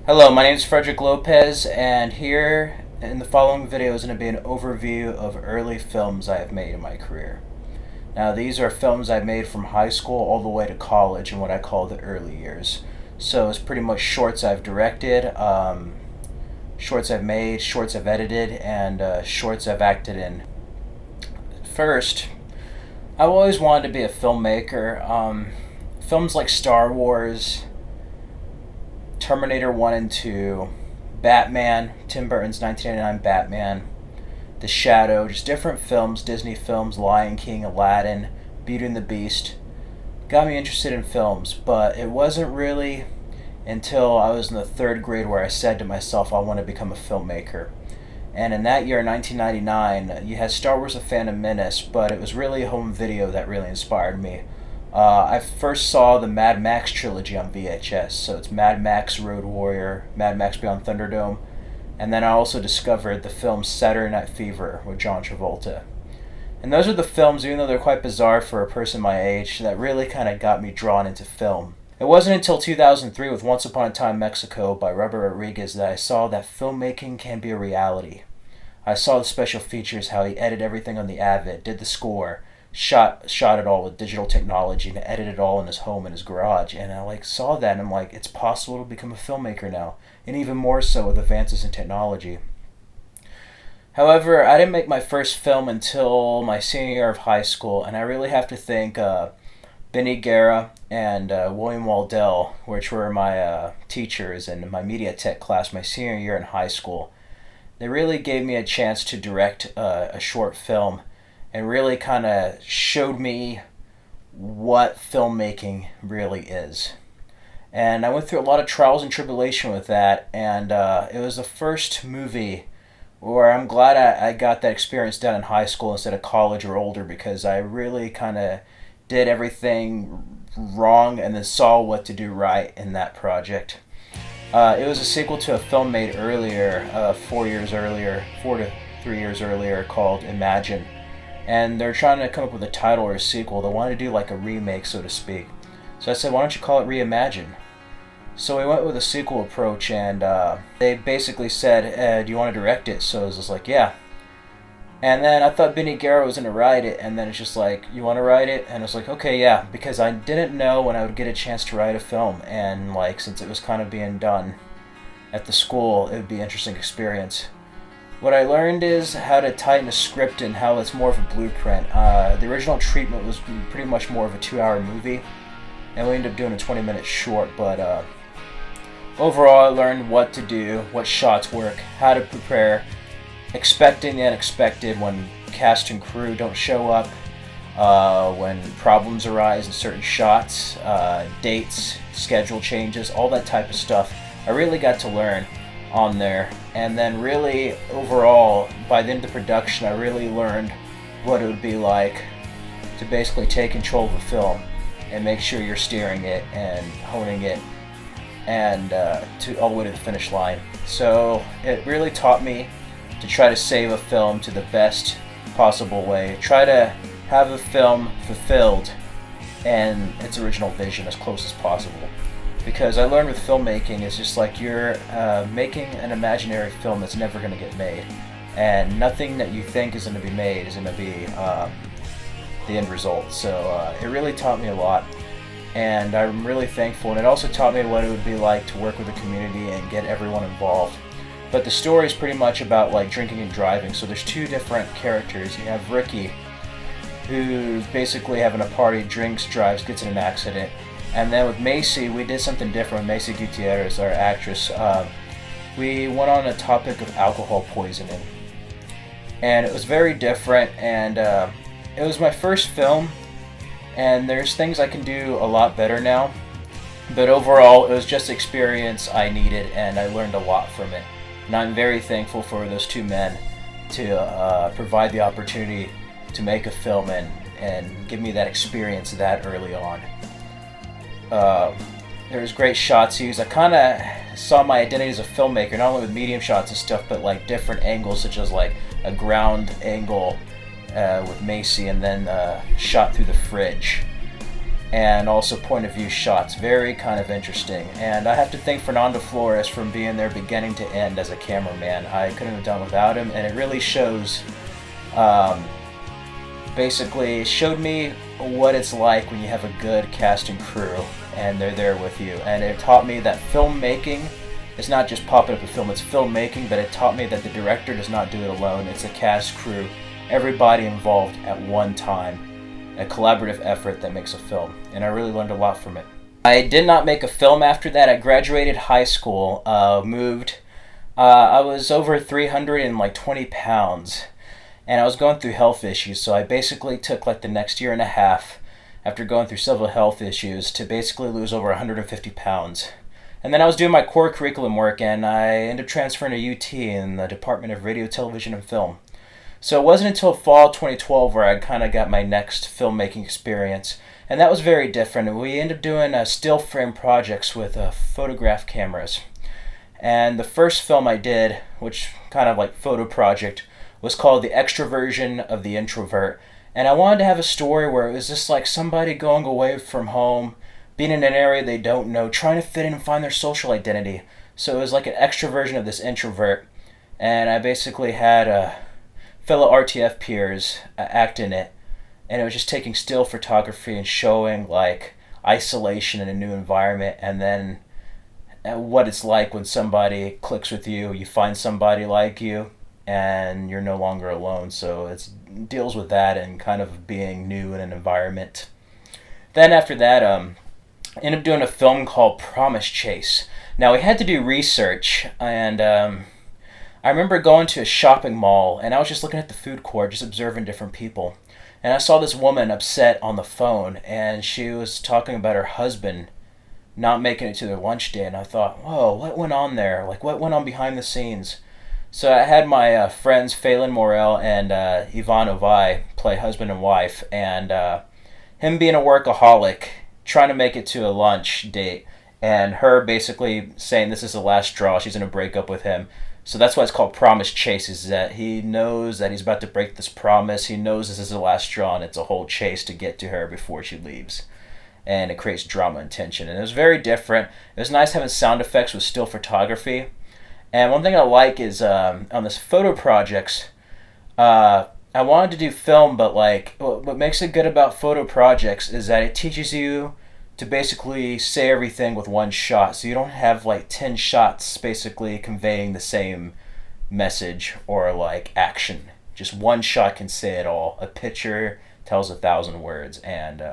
Hello, my name is Frederick Lopez, and here in the following video is going to be an overview of early films I have made in my career. Now, these are films I've made from high school all the way to college in what I call the early years. So it's pretty much shorts I've directed, shorts I've made, shorts I've edited, and shorts I've acted in. First, I've always wanted to be a filmmaker. Films like Star Wars, Terminator 1 and 2, Batman, Tim Burton's 1989 Batman, The Shadow, just different films, Disney films, Lion King, Aladdin, Beauty and the Beast, got me interested in films, but it wasn't really until I was in the third grade where I said to myself, I want to become a filmmaker. And in that year, 1999, you had Star Wars: The Phantom Menace, but it was really home video that really inspired me. I first saw the Mad Max trilogy on VHS, so it's Mad Max Road Warrior, Mad Max Beyond Thunderdome, and then I also discovered the film Saturday Night Fever with John Travolta. And those are the films, even though they're quite bizarre for a person my age, that really kind of got me drawn into film. It wasn't until 2003 with Once Upon a Time Mexico by Robert Rodriguez that I saw that filmmaking can be a reality. I saw the special features, how he edited everything on the Avid, did the score, shot it all with digital technology, and edited it all in his home in his garage. And I saw that and I'm like, it's possible to become a filmmaker now, and even more so with advances in technology. However, I didn't make my first film until my senior year of high school, and I really have to thank Benny Guerra and William Waldell, which were my teachers in my media tech class my senior year in high school. They really gave me a chance to direct a short film and really kind of showed me what filmmaking really is. And I went through a lot of trials and tribulation with that, and it was the first movie where I'm glad I got that experience done in high school instead of college or older, because I really kind of did everything wrong and then saw what to do right in that project. It was a sequel to a film made earlier, 4 to 3 years earlier, called Imagine. And they're trying to come up with a title or a sequel. They wanted to do like a remake, so to speak. So I said, why don't you call it Reimagine? So we went with a sequel approach, and they basically said, do you want to direct it? So I was just like, yeah. And then I thought Benny Guerra was going to write it, and then it's just like, you want to write it? And I was like, okay, yeah, because I didn't know when I would get a chance to write a film, and since it was kind of being done at the school, it would be an interesting experience. What I learned is how to tighten a script and how it's more of a blueprint. The original treatment was pretty much more of a 2-hour movie, and we ended up doing a 20-minute short, but overall I learned what to do, what shots work, how to prepare, expecting the unexpected when cast and crew don't show up, when problems arise in certain shots, dates, schedule changes, all that type of stuff. I really got to learn on there, and then really overall by the end of the production I really learned what it would be like to basically take control of a film and make sure you're steering it and honing it and to all the way to the finish line. So it really taught me to try to save a film to the best possible way, try to have a film fulfilled and its original vision as close as possible. Because I learned with filmmaking, it's just like you're making an imaginary film that's never going to get made. And nothing that you think is going to be made is going to be the end result. So it really taught me a lot. And I'm really thankful. And it also taught me what it would be like to work with the community and get everyone involved. But the story is pretty much about drinking and driving. So there's two different characters. You have Ricky, who's basically having a party, drinks, drives, gets in an accident. And then with Macy, we did something different. Macy Gutierrez, our actress, we went on a topic of alcohol poisoning. And it was very different, and it was my first film, and there's things I can do a lot better now. But overall, it was just experience I needed, and I learned a lot from it. And I'm very thankful for those two men to provide the opportunity to make a film and give me that experience that early on. There's great shots used. I kind of saw my identity as a filmmaker, not only with medium shots and stuff, but different angles, such as a ground angle with Macy, and then shot through the fridge. and also point of view shots. Very kind of interesting. And I have to thank Fernando Flores for being there beginning to end as a cameraman. I couldn't have done without him, and it really shows, basically, it showed me what it's like when you have a good cast and crew and they're there with you. And it taught me that filmmaking is not just popping up a film, it's filmmaking, but it taught me that the director does not do it alone. It's a cast, crew, everybody involved at one time. A collaborative effort that makes a film, and I really learned a lot from it. I did not make a film after that. I graduated high school, moved. I was over 320 pounds, and I was going through health issues, so I basically took like the next year and a half, after going through several health issues, to basically lose over 150 pounds. And then I was doing my core curriculum work, and I ended up transferring to UT in the Department of Radio, Television, and Film. So it wasn't until fall 2012 where I kind of got my next filmmaking experience, and that was very different. We ended up doing still frame projects with photograph cameras. And the first film I did, which kind of like photo project, was called The Extroversion of the Introvert. And I wanted to have a story where it was just like somebody going away from home, being in an area they don't know, trying to fit in and find their social identity. So it was like an extroversion of this introvert. And I basically had fellow RTF peers act in it, and it was just taking still photography and showing like isolation in a new environment, and then what it's like when somebody clicks with you, you find somebody like you, and you're no longer alone. So it deals with that and kind of being new in an environment. Then after that, I ended up doing a film called Promise Chase. Now we had to do research, and I remember going to a shopping mall, and I was just looking at the food court, just observing different people. And I saw this woman upset on the phone, and she was talking about her husband not making it to their lunch day. And I thought, whoa, what went on there? Like, what went on behind the scenes? So I had my friends Phelan Morel and Yvonne Ovai play husband and wife, and him being a workaholic, trying to make it to a lunch date, and her basically saying this is the last straw, she's going to break up with him. So that's why it's called Promise Chase, is that he knows that he's about to break this promise. He knows this is the last straw, and it's a whole chase to get to her before she leaves. And it creates drama and tension. And it was very different. It was nice having sound effects with still photography. And one thing I like is on this photo projects, I wanted to do film, but like what makes it good about photo projects is that it teaches you to basically say everything with one shot, so you don't have like 10 shots basically conveying the same message or like action. Just one shot can say it all. A picture tells 1,000 words, and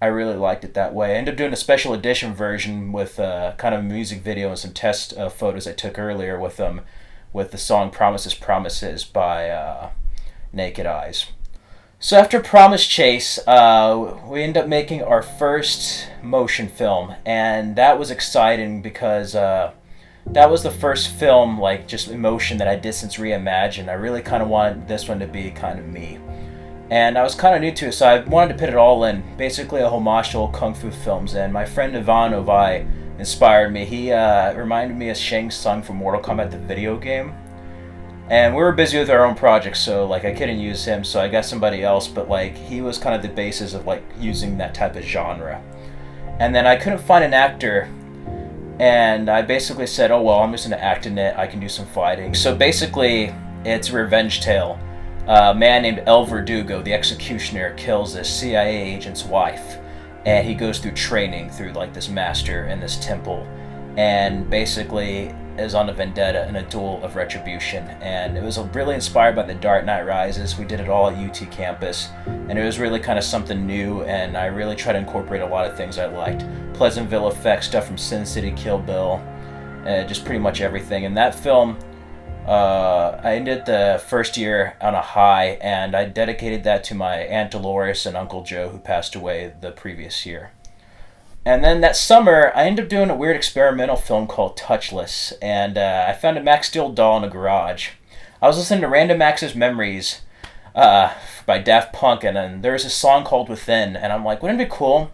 I really liked it that way. I ended up doing a special edition version with kind of a music video and some test photos I took earlier with the song Promises Promises by Naked Eyes. So after Promise Chase, we ended up making our first motion film, and that was exciting because that was the first film, like just emotion, that I did since Reimagine. I really kind of wanted this one to be kind of me. And I was kind of new to it, so I wanted to put it all in, basically a homage to old Kung Fu films. And my friend Ivan Ovai inspired me. He reminded me of Shang Tsung from Mortal Kombat, the video game. And we were busy with our own projects, so like I couldn't use him, so I got somebody else, but like he was kind of the basis of like using that type of genre. And then I couldn't find an actor, and I basically said, oh well, I'm just gonna act in it, I can do some fighting. So basically, it's a revenge tale. A man named El Verdugo, the executioner, kills this CIA agent's wife, and he goes through training through like this master in this temple, and basically is on a vendetta and a duel of retribution. And it was really inspired by The Dark Knight Rises. We did it all at UT campus, and it was really kind of something new, and I really tried to incorporate a lot of things I liked. Pleasantville effects, stuff from Sin City, Kill Bill, just pretty much everything. And that film, I ended the first year on a high, and I dedicated that to my Aunt Dolores and Uncle Joe, who passed away the previous year. And then that summer, I ended up doing a weird experimental film called Touchless, and I found a Max Steel doll in a garage. I was listening to Random Access Memories by Daft Punk, and then there was a song called Within, and I'm like, wouldn't it be cool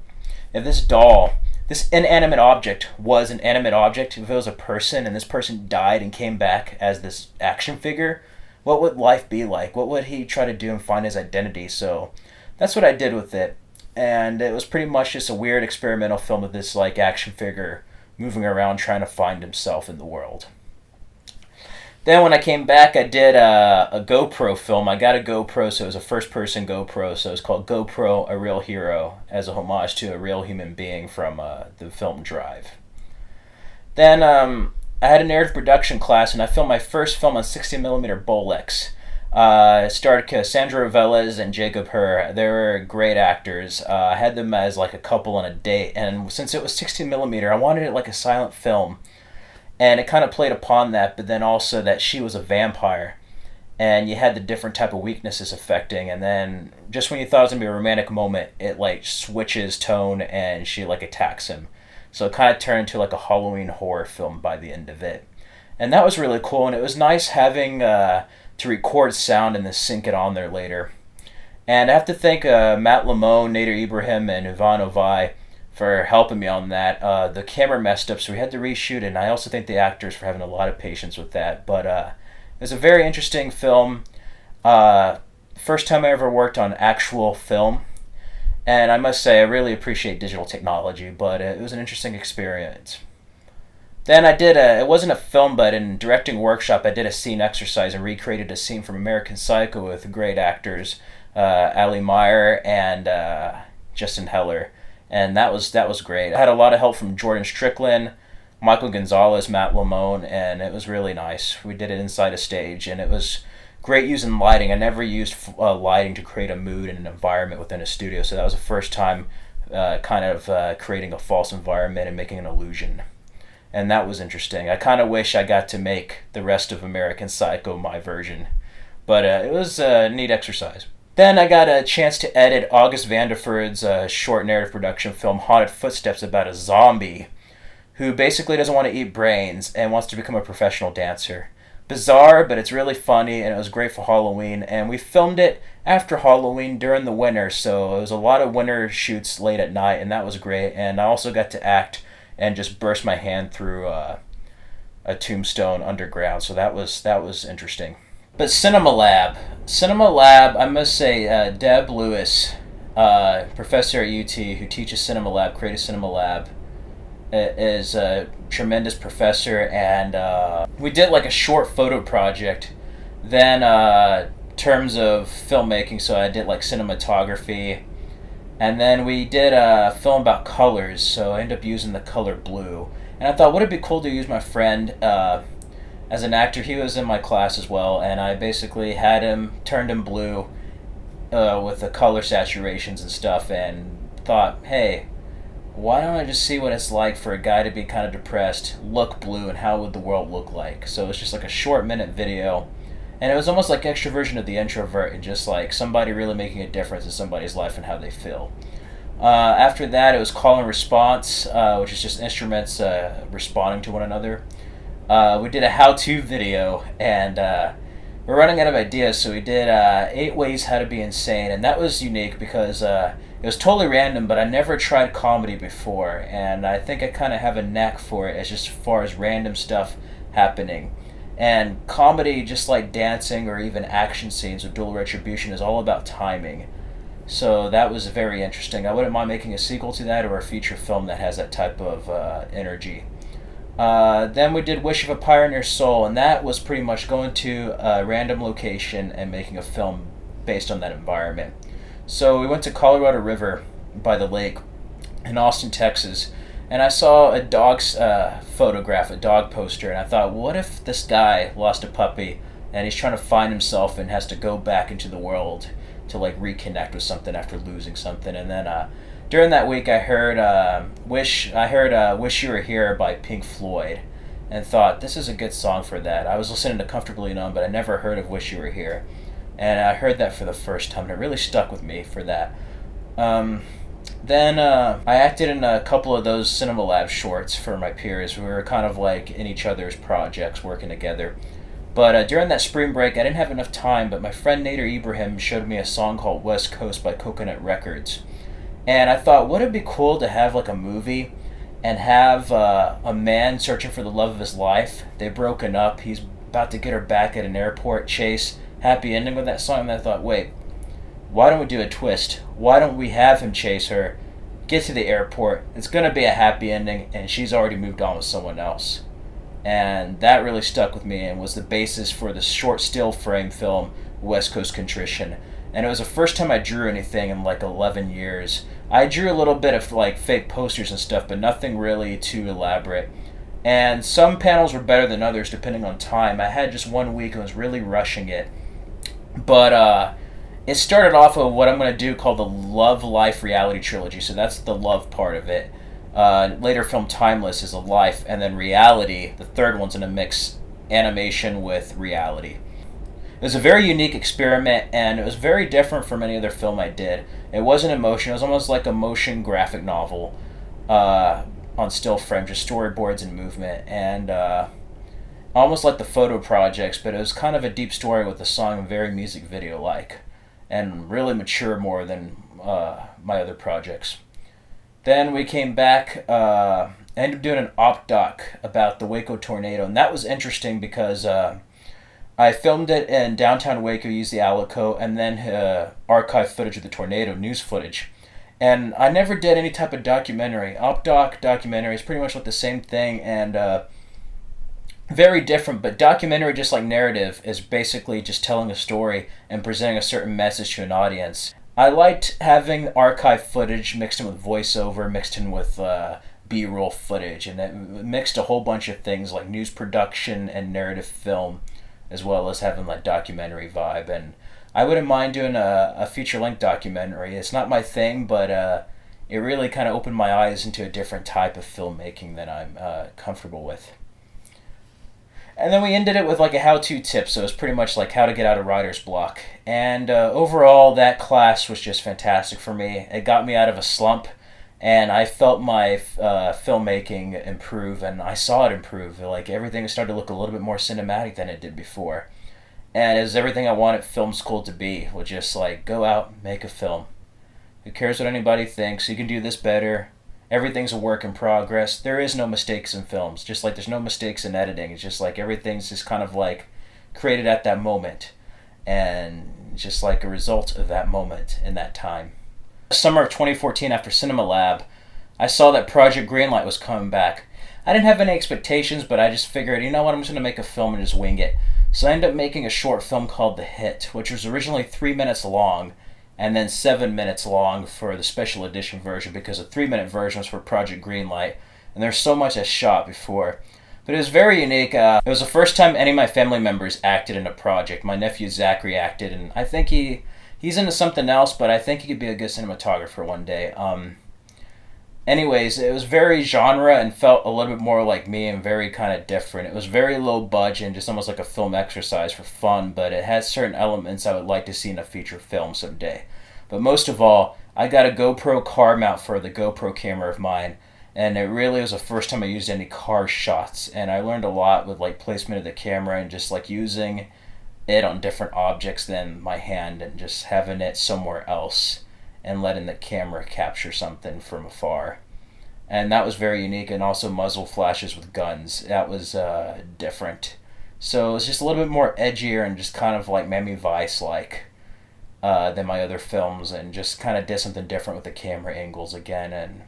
if this doll, this inanimate object, was an animate object? If it was a person, and this person died and came back as this action figure, what would life be like? What would he try to do and find his identity? So that's what I did with it. and it was pretty much just a weird experimental film of this like action figure moving around trying to find himself in the world. Then when I came back, I did a GoPro film. I got a GoPro, so it was a first-person GoPro, so it was called GoPro: A Real Hero, as a homage to a real human being from the film Drive. Then I had a narrative production class, and I filmed my first film on 60mm Bolex. It starred Cassandra Velez and Jacob Herr. They were great actors. I had them as like a couple on a date, and since it was 60mm, I wanted it like a silent film. And it kind of played upon that, but then also that she was a vampire. And you had the different type of weaknesses affecting, and then just when you thought it was going to be a romantic moment, it like switches tone and she like attacks him. So it kind of turned into like a Halloween horror film by the end of it. And that was really cool, and it was nice having to record sound and then sync it on there later. And I have to thank Matt Lamone, Nader Ibrahim, and Ivan Ovai for helping me on that. The camera messed up, so we had to reshoot it, and I also thank the actors for having a lot of patience with that. But it was a very interesting film. First time I ever worked on actual film, and I must say I really appreciate digital technology, but it was an interesting experience. Then I did it wasn't a film, but in directing workshop, I did a scene exercise and recreated a scene from American Psycho with great actors, Ali Meyer and Justin Heller. And that was great. I had a lot of help from Jordan Strickland, Michael Gonzalez, Matt Lamone, and it was really nice. We did it inside a stage, and it was great using lighting. I never used lighting to create a mood and an environment within a studio, so that was the first time creating a false environment and making an illusion. And that was interesting. I kind of wish I got to make the rest of American Psycho my version, but it was a neat exercise. Then I got a chance to edit August Vanderford's short narrative production film Haunted Footsteps about a zombie who basically doesn't want to eat brains and wants to become a professional dancer. Bizarre, but it's really funny, and it was great for Halloween. And we filmed it after Halloween during the winter, so it was a lot of winter shoots late at night, and that was great. And I also got to act and just burst my hand through a tombstone underground, so that was interesting. But Cinema Lab, I must say, Deb Lewis, professor at UT who teaches Cinema Lab, created Cinema Lab, is a tremendous professor, and we did like a short photo project. Then terms of filmmaking, so I did like cinematography, and then we did a film about colors, so I ended up using the color blue. And I thought, would it be cool to use my friend as an actor? He was in my class as well, and I basically had him, turned him blue with the color saturations and stuff, and thought, hey, why don't I just see what it's like for a guy to be kind of depressed, look blue, and how would the world look like? So it's just like a short minute video, and it was almost like extroversion of the introvert, and just like somebody really making a difference in somebody's life and how they feel. After that, it was call and response, which is just instruments responding to one another. We did a how-to video, and we're running out of ideas, so we did 8 ways how to be insane, and that was unique because it was totally random, but I never tried comedy before, and I think I kind of have a knack for it as just as far as random stuff happening. And comedy, just like dancing or even action scenes with dual retribution, is all about timing. So that was very interesting. I wouldn't mind making a sequel to that or a feature film that has that type of energy. Then we did Wish of a Pioneer's Soul, and that was pretty much going to a random location and making a film based on that environment. So we went to Colorado River by the lake in Austin, Texas, and I saw a dog's photograph, a dog poster, and I thought, what if this guy lost a puppy and he's trying to find himself and has to go back into the world to like reconnect with something after losing something? And then during that week, I heard "Wish You Were Here" by Pink Floyd, and thought this is a good song for that. I was listening to Comfortably Numb, but I never heard of "Wish You Were Here," and I heard that for the first time, and it really stuck with me for that. Then I acted in a couple of those Cinema Lab shorts for my peers. We were kind of like in each other's projects, working together. But during that spring break, I didn't have enough time, but my friend Nader Ibrahim showed me a song called "West Coast" by Coconut Records. And I thought, would it be cool to have like a movie and have a man searching for the love of his life? They've broken up. He's about to get her back at an airport chase. Happy ending with that song. And I thought, wait, Why don't we do a twist? Why don't we have him chase her, get to the airport? It's going to be a happy ending, and she's already moved on with someone else. And that really stuck with me and was the basis for the short still frame film West Coast Contrition. And it was the first time I drew anything in like 11 years. I drew a little bit of like fake posters and stuff, but nothing really too elaborate. And some panels were better than others depending on time. I had just 1 week and was really rushing it. But it started off with what I'm going to do called the Love Life Reality Trilogy. So that's the love part of it. Later film Timeless is a life, and then Reality, the third one's going to mix animation with reality. It was a very unique experiment, and it was very different from any other film I did. It wasn't emotion, it was almost like a motion graphic novel on still frame, just storyboards and movement, and almost like the photo projects, but it was kind of a deep story with the song, very music video-like, and really mature more than my other projects. Then we came back, ended up doing an op doc about the Waco tornado, and that was interesting because I filmed it in downtown Waco, used the Alico, and then archived footage of the tornado, news footage. And I never did any type of documentary. Op doc, documentary is pretty much like the same thing, and very different, but documentary, just like narrative, is basically just telling a story and presenting a certain message to an audience. I liked having archive footage mixed in with voiceover, mixed in with B-roll footage, and it mixed a whole bunch of things like news production and narrative film, as well as having that documentary vibe. And I wouldn't mind doing a feature-length documentary. It's not my thing, but it really kind of opened my eyes into a different type of filmmaking that I'm comfortable with. And then we ended it with like a how-to tip, so it was pretty much like how to get out of writer's block. And overall, that class was just fantastic for me. It got me out of a slump, and I felt my filmmaking improve, and I saw it improve. Like everything started to look a little bit more cinematic than it did before. And it was everything I wanted film school to be, was just like, go out, make a film. Who cares what anybody thinks? You can do this better. Everything's a work in progress. There is no mistakes in films, just like there's no mistakes in editing. It's just like everything's just kind of like created at that moment, and just like a result of that moment in that time. Summer of 2014, after Cinema Lab, I saw that Project Greenlight was coming back. I didn't have any expectations, but I just figured, you know what, I'm just going to make a film and just wing it. So I ended up making a short film called The Hit, which was originally 3 minutes long, and then 7 minutes long for the special edition version, because the 3-minute version was for Project Greenlight, and there's so much I shot before. But it was very unique. It was the first time any of my family members acted in a project. My nephew Zachary acted, and I think he's into something else, but I think he could be a good cinematographer one day. Anyways, it was very genre and felt a little bit more like me and very kind of different. It was very low budget and just almost like a film exercise for fun, but it had certain elements I would like to see in a feature film someday. But most of all, I got a GoPro car mount for the GoPro camera of mine, and it really was the first time I used any car shots, and I learned a lot with like placement of the camera and just like using it on different objects than my hand and just having it somewhere else and letting the camera capture something from afar. And that was very unique, and also muzzle flashes with guns. That was different. So it was just a little bit more edgier and just kind of like Miami Vice-like than my other films, and just kind of did something different with the camera angles again. And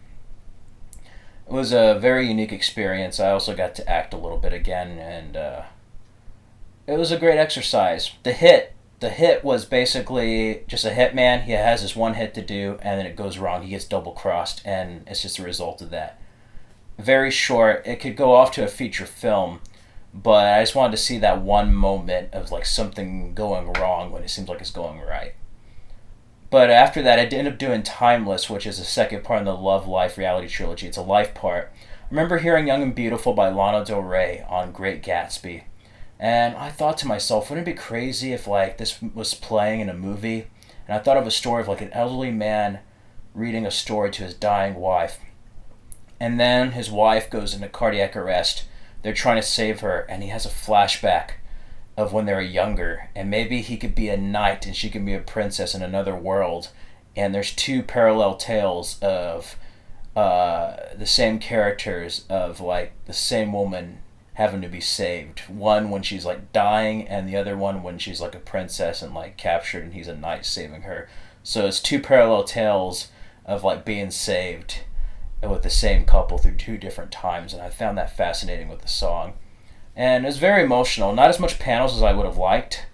it was a very unique experience. I also got to act a little bit again, and it was a great exercise. The hit was basically just a hitman. He has his one hit to do, and then it goes wrong. He gets double-crossed, and it's just a result of that. Very short. It could go off to a feature film, but I just wanted to see that one moment of like something going wrong when it seems like it's going right. But after that, I ended up doing Timeless, which is the second part in the Love Life Reality Trilogy. It's a life part. I remember hearing Young and Beautiful by Lana Del Rey on Great Gatsby. And I thought to myself, wouldn't it be crazy if like this was playing in a movie? And I thought of a story of like an elderly man reading a story to his dying wife. And then his wife goes into cardiac arrest. They're trying to save her, and he has a flashback of when they were younger. And maybe he could be a knight and she could be a princess in another world. And there's two parallel tales of the same characters, of like the same woman having to be saved. One when she's like dying, and the other one when she's like a princess and like captured, and he's a knight saving her. So it's two parallel tales of like being saved with the same couple through two different times, and I found that fascinating with the song. And it was very emotional. Not as much panels as I would have liked,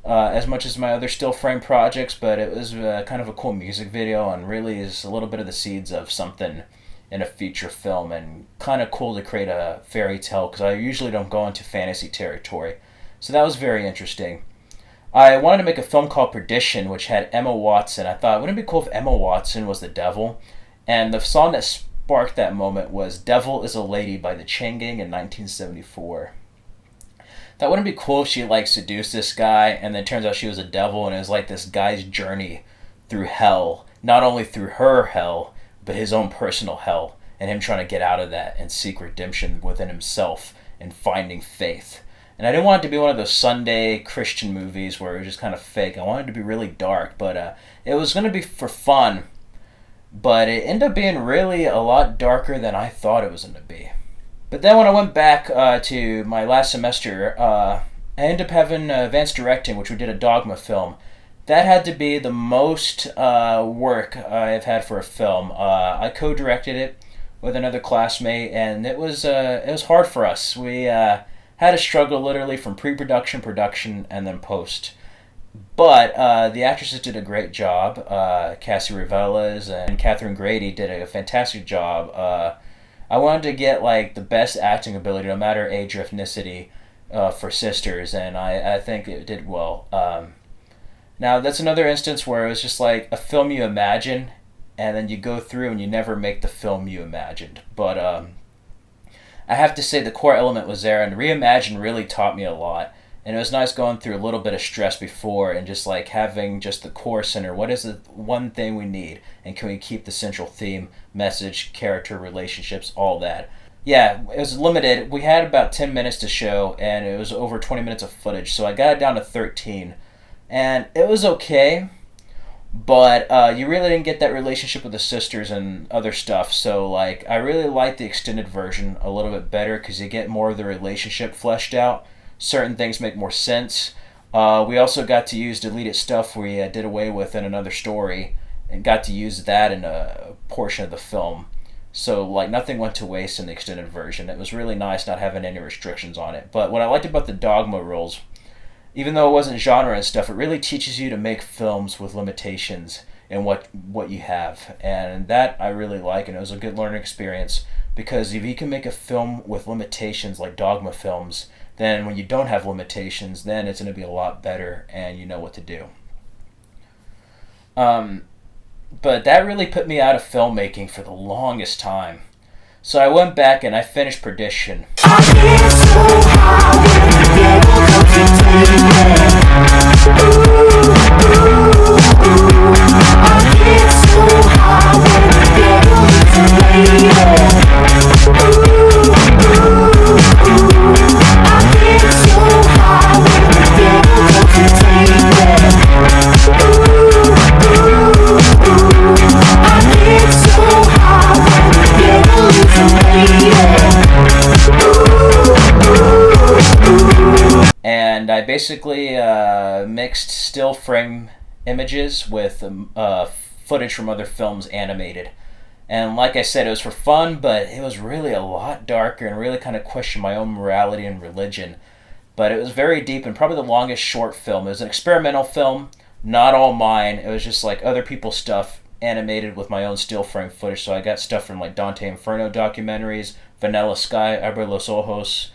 as much as my other still frame projects, but it was kind of a cool music video, and really is a little bit of the seeds of something in a feature film, and kind of cool to create a fairy tale, because I usually don't go into fantasy territory. So that was very interesting. I wanted to make a film called Perdition, which had Emma Watson. I thought, wouldn't it be cool if Emma Watson was the devil? And the song that sparked that moment was Devil is a Lady by the Chain Gang in 1974. That wouldn't be cool if she like seduced this guy and then turns out she was a devil, and it was like this guy's journey through hell. Not only through her hell, but his own personal hell, and him trying to get out of that and seek redemption within himself and finding faith. And I didn't want it to be one of those Sunday Christian movies where it was just kind of fake. I wanted it to be really dark, but it was going to be for fun. But it ended up being really a lot darker than I thought it was going to be. But then when I went back to my last semester, I ended up having advanced directing, which we did a Dogma film. That had to be the most work I've had for a film. I co-directed it with another classmate, and it was hard for us. We had to struggle literally from pre-production, production, and then post. But the actresses did a great job. Cassie Reveles and Catherine Grady did a fantastic job. I wanted to get like the best acting ability, no matter age or ethnicity, for sisters, and I think it did well. Now that's another instance where it was just like a film you imagine, and then you go through and you never make the film you imagined. But I have to say the core element was there, and Reimagine really taught me a lot. And it was nice going through a little bit of stress before and just like having just the core center. What is the one thing we need? And can we keep the central theme, message, character, relationships, all that? Yeah, it was limited. We had about 10 minutes to show, and it was over 20 minutes of footage. So I got it down to 13. And it was okay, but you really didn't get that relationship with the sisters and other stuff. So like, I really liked the extended version a little bit better because you get more of the relationship fleshed out. Certain things make more sense. We also got to use deleted stuff we did away with in another story, and got to use that in a portion of the film. So like nothing went to waste in the extended version. It was really nice not having any restrictions on it. But what I liked about the Dogma rules, even though it wasn't genre and stuff, it really teaches you to make films with limitations in what you have. And that I really like, and it was a good learning experience, because if you can make a film with limitations like Dogma films, then when you don't have limitations, then it's going to be a lot better and you know what to do. But that really put me out of filmmaking for the longest time. So I went back and I finished Perdition. And I basically mixed still frame images with footage from other films animated. And like I said, it was for fun, but it was really a lot darker and really kind of questioned my own morality and religion. But it was very deep, and probably the longest short film. It was an experimental film, not all mine. It was just like other people's stuff animated with my own still frame footage. So I got stuff from like Dante Inferno documentaries, Vanilla Sky, Abre los Ojos,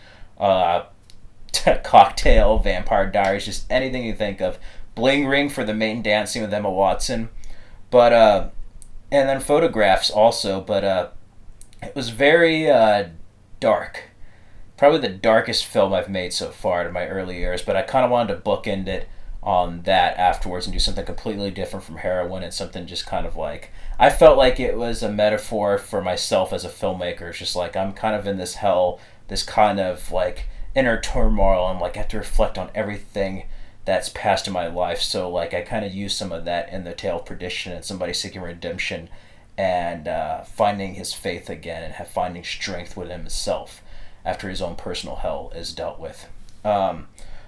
Cocktail, Vampire Diaries, just anything you think of. Bling Ring for the main dance scene with Emma Watson. But and then photographs also, but it was very dark. Probably the darkest film I've made so far in my early years, but I kind of wanted to bookend it on that afterwards and do something completely different from Heroin, and something just kind of like, I felt like it was a metaphor for myself as a filmmaker. It's just like I'm kind of in this hell, this kind of like inner turmoil, and like I have to reflect on everything that's passed in my life. So like I kind of use some of that in the tale of Perdition, and somebody seeking redemption and finding his faith again, and finding strength within himself after his own personal hell is dealt with.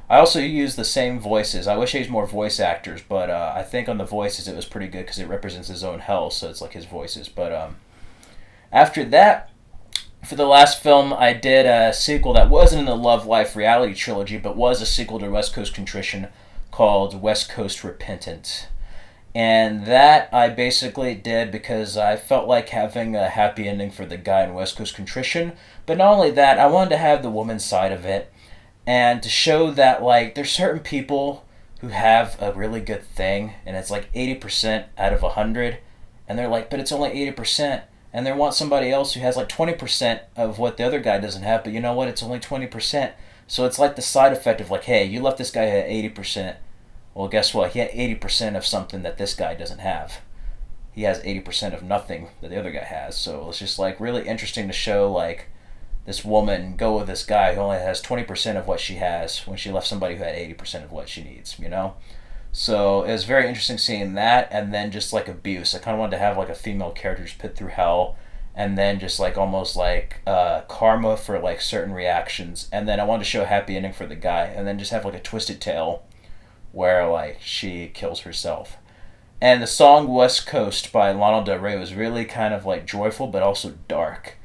I also use the same voices. I wish I used more voice actors, but I think on the voices it was pretty good because it represents his own hell, so it's like his voices. But after that, for the last film, I did a sequel that wasn't in the Love Life reality trilogy, but was a sequel to West Coast Contrition called West Coast Repentant. And that I basically did because I felt like having a happy ending for the guy in West Coast Contrition. But not only that, I wanted to have the woman's side of it and to show that, like, there's certain people who have a really good thing and it's like 80% out of 100, and they're like, but it's only 80%, and they want somebody else who has like 20% of what the other guy doesn't have, but you know what, it's only 20%. So it's like the side effect of like, hey, you left this guy at 80%. Well, guess what? He had 80% of something that this guy doesn't have. He has 80% of nothing that the other guy has. So it's just like really interesting to show like this woman go with this guy who only has 20% of what she has when she left somebody who had 80% of what she needs, you know? So it was very interesting seeing that, and then just like abuse. I kind of wanted to have like a female character just put through hell, and then just like almost like karma for like certain reactions. And then I wanted to show a happy ending for the guy, and then just have like a twisted tale where like she kills herself. And the song West Coast by Lana Del Rey was really kind of like joyful but also dark.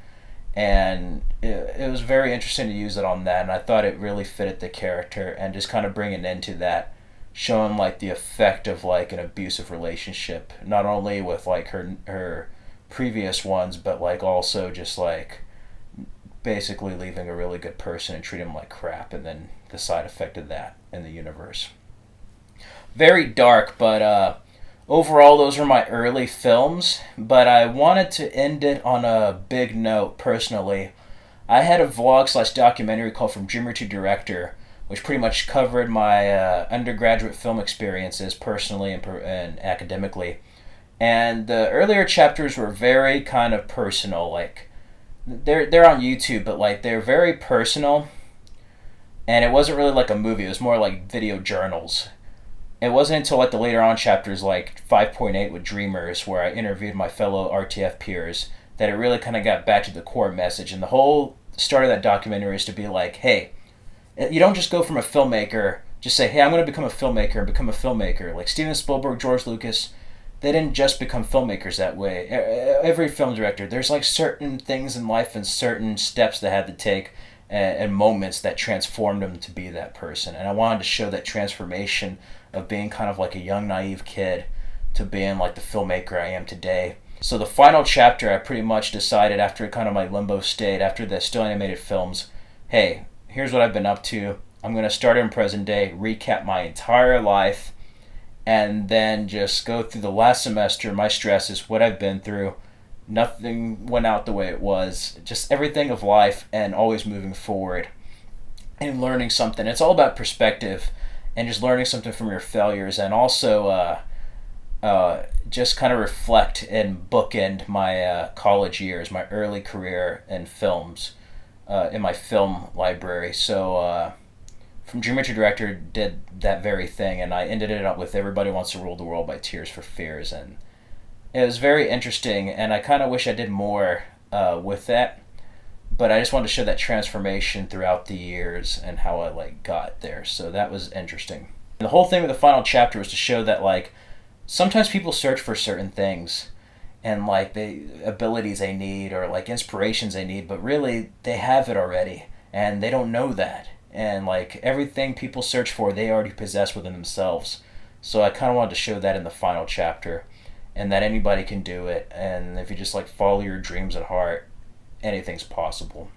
And it was very interesting to use it on that, and I thought it really fitted the character and just kind of bringing into that, showing like the effect of like an abusive relationship, not only with like her previous ones, but like also just like basically leaving a really good person and treat him like crap, and then the side effect of that in the universe. Very dark, but overall those were my early films. But I wanted to end it on a big note personally. I had a vlog slash documentary called From Dreamer to Director, which pretty much covered my undergraduate film experiences personally and academically. And the earlier chapters were very kind of personal. Like they're on YouTube, but like they're very personal. And it wasn't really like a movie. It was more like video journals. It wasn't until like the later on chapters like 5.8 with Dreamers, where I interviewed my fellow RTF peers, that it really kind of got back to the core message. And the whole start of that documentary is to be like, hey, you don't just go from a filmmaker, just say, hey, I'm going to become a filmmaker and become a filmmaker. Like Steven Spielberg, George Lucas, they didn't just become filmmakers that way. Every film director, there's like certain things in life and certain steps they had to take and moments that transformed them to be that person. And I wanted to show that transformation of being kind of like a young, naive kid to being like the filmmaker I am today. So the final chapter, I pretty much decided after kind of my limbo state, after the still animated films, hey, here's what I've been up to. I'm going to start in present day, recap my entire life, and then just go through the last semester, my stresses, what I've been through. Nothing went out the way it was. Just everything of life and always moving forward and learning something. It's all about perspective and just learning something from your failures, and also just kind of reflect and bookend my college years, my early career in films, in my film library. So From Dreamer to Director did that very thing, and I ended it up with Everybody Wants to Rule the World by Tears for Fears, and it was very interesting, and I kind of wish I did more with that, but I just wanted to show that transformation throughout the years and how I like got there. So that was interesting. And the whole thing with the final chapter was to show that like sometimes people search for certain things and like the abilities they need or like inspirations they need, but really they have it already and they don't know that. And like everything people search for, they already possess within themselves. So I kind of wanted to show that in the final chapter, and that anybody can do it, and if you just like follow your dreams at heart, anything's possible.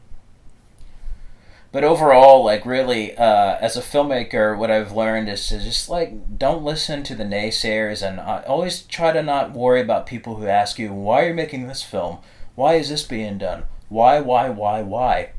But overall, like really, as a filmmaker, what I've learned is to just like don't listen to the naysayers, and always try to not worry about people who ask you, why are you making this film? Why is this being done? Why?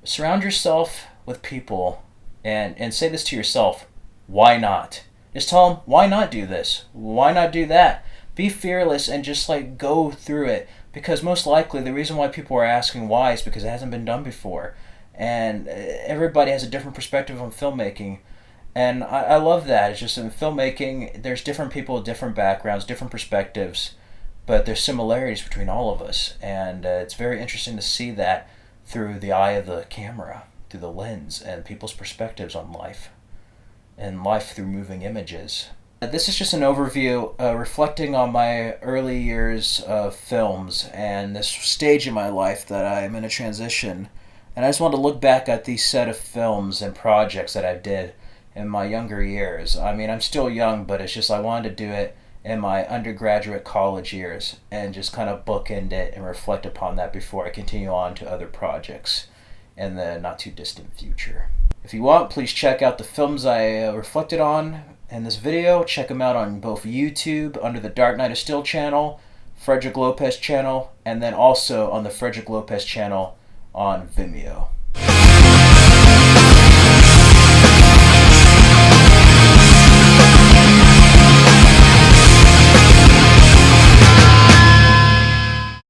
Surround yourself with people, and say this to yourself, why not? Just tell them, why not do this? Why not do that? Be fearless and just like go through it, because most likely the reason why people are asking why is because it hasn't been done before, and everybody has a different perspective on filmmaking, and I love that. It's just in filmmaking there's different people with different backgrounds, different perspectives, but there's similarities between all of us, and it's very interesting to see that through the eye of the camera, through the lens and people's perspectives on life and life through moving images. This is just an overview reflecting on my early years of films and this stage in my life that I'm in a transition. And I just want to look back at these set of films and projects that I did in my younger years. I mean, I'm still young, but it's just I wanted to do it in my undergraduate college years and just kind of bookend it and reflect upon that before I continue on to other projects in the not too distant future. If you want, please check out the films I reflected on in this video. Check them out on both YouTube under the Dark Knight of Steel channel, Frederick Lopez channel, and then also on the Frederick Lopez channel on Vimeo.